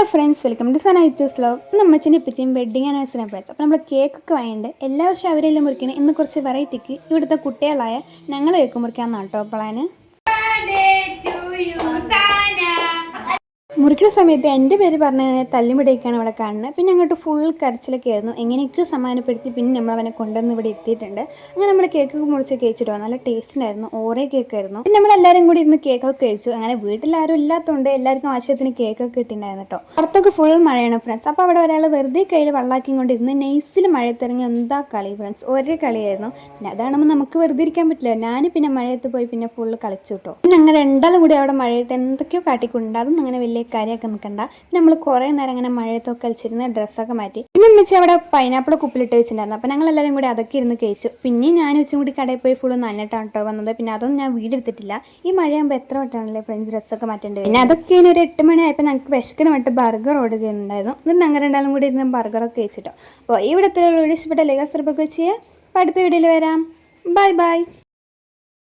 Hello friends, welcome to സനൈറ്റസ് vlog. ഇന്ന് അമ്മച്ചിൻ്റെ ഇപ്പച്ചിയും വെഡിങ് ആനിവേഴ്സറി പ്രൈസ്. അപ്പോൾ നമ്മൾ കേക്കൊക്കെ വാങ്ങിയിട്ട് എല്ലാ വർഷവും അവരെല്ലാം മുറിക്കണം. ഇന്ന് കുറച്ച് വെറൈറ്റിക്ക് ഇവിടുത്തെ കുട്ടികളായ ഞങ്ങൾ കേക്ക് മുറിക്കാമെന്നാണ് കേട്ടോ പ്ലാന്. മുറിക്കുന്ന സമയത്ത് എൻ്റെ പേര് പറഞ്ഞ് തല്ലിമിടയ്ക്കാണ് ഇവിടെ കാണുന്നത്. പിന്നെ അങ്ങോട്ട് ഫുൾ കരച്ചിലൊക്കെ ആയിരുന്നു. എങ്ങനെയൊക്കെ സമാധാനപ്പെടുത്തി പിന്നെ നമ്മളവനെ കൊണ്ടുവന്ന് ഇവിടെ എത്തിയിട്ടുണ്ട്. അങ്ങനെ നമ്മൾ കേക്കൊക്കെ മുറിച്ച് കഴിച്ചിട്ട് നല്ല ടേസ്റ്റിനായിരുന്നു. ഓരോ കേക്കായിരുന്നു. പിന്നെ നമ്മളെല്ലാവരും കൂടി ഇരുന്ന് കേക്കൊക്കെ കഴിച്ചു. അങ്ങനെ വീട്ടിലാരും ഇല്ലാത്തതുകൊണ്ട് എല്ലാവർക്കും ആവശ്യത്തിന് കേക്കൊക്കെ കിട്ടിയിട്ടുണ്ടായിരുന്നു കേട്ടോ. പുറത്തൊക്കെ ഫുൾ മഴയാണ് ഫ്രണ്ട്സ്. അപ്പോൾ അവിടെ ഒരാൾ വെറുതെ കയ്യിൽ വെള്ളാക്കി കൊണ്ടിരുന്ന് നൈസിൽ മഴയത്തിറങ്ങി എന്താ കളി ഫ്രണ്ട്സ്, ഒരേ കളിയായിരുന്നു. പിന്നെ അതാകുമ്പോൾ നമുക്ക് വെറുതെ ഇരിക്കാൻ പറ്റില്ല. ഞാൻ പിന്നെ മഴയത്ത് പോയി പിന്നെ ഫുള്ള് കളിച്ചു കേട്ടോ. പിന്നെ അങ്ങനെ രണ്ടാളും കൂടി അവിടെ മഴയത്ത് എന്തൊക്കെയോ കാട്ടിക്കൊണ്ട് അതൊന്നും അങ്ങനെ വലിയ കാര്യമൊക്കെ നിൽക്കണ്ട. നമ്മൾ കുറേ നേരം അങ്ങനെ മഴയത്തൊക്കെ കളിച്ചിരുന്ന ഡ്രസ്സൊക്കെ മാറ്റി. പിന്നെ അമ്മച്ചി അവിടെ പൈനാപ്പിൾ കുപ്പിലിട്ട് വെച്ചിട്ടുണ്ടായിരുന്നു. അപ്പോൾ ഞങ്ങൾ എല്ലാവരും കൂടി അതൊക്കെ ഇരുന്ന് കഴിച്ചു. പിന്നെ ഞാൻ ഉച്ചയും കൂടി കടയിൽ പോയി ഫുള്ള് നനഞ്ഞിട്ടാണ് കേട്ടോ വന്നത്. പിന്നെ അതൊന്നും ഞാൻ വീടെടുത്തിട്ടില്ല. ഈ മഴയാകുമ്പോൾ എത്ര വട്ടമാണല്ലേ ഫ്രണ്ട്സ് ഡ്രസ്സൊക്കെ മാറ്റേണ്ടി. പിന്നെ അതൊക്കെ ഇനി ഒരു 8 മണിയായപ്പോൾ ഞങ്ങൾക്ക് വിശക്കിന് വേണ്ടി ബർഗർ ഓർഡർ ചെയ്യുന്നുണ്ടായിരുന്നു. എന്നിട്ട് ഞങ്ങൾ രണ്ടാളും കൂടി ഇരുന്ന് ബർഗറൊക്കെ കഴിച്ചിട്ടോ. അപ്പോൾ ഇവിടുത്തെ ഇഷ്ടപ്പെട്ട ലേഖ സർബൊക്കെ വെച്ച് അടുത്ത വീഡിയോയിൽ വരാം. Bye bye.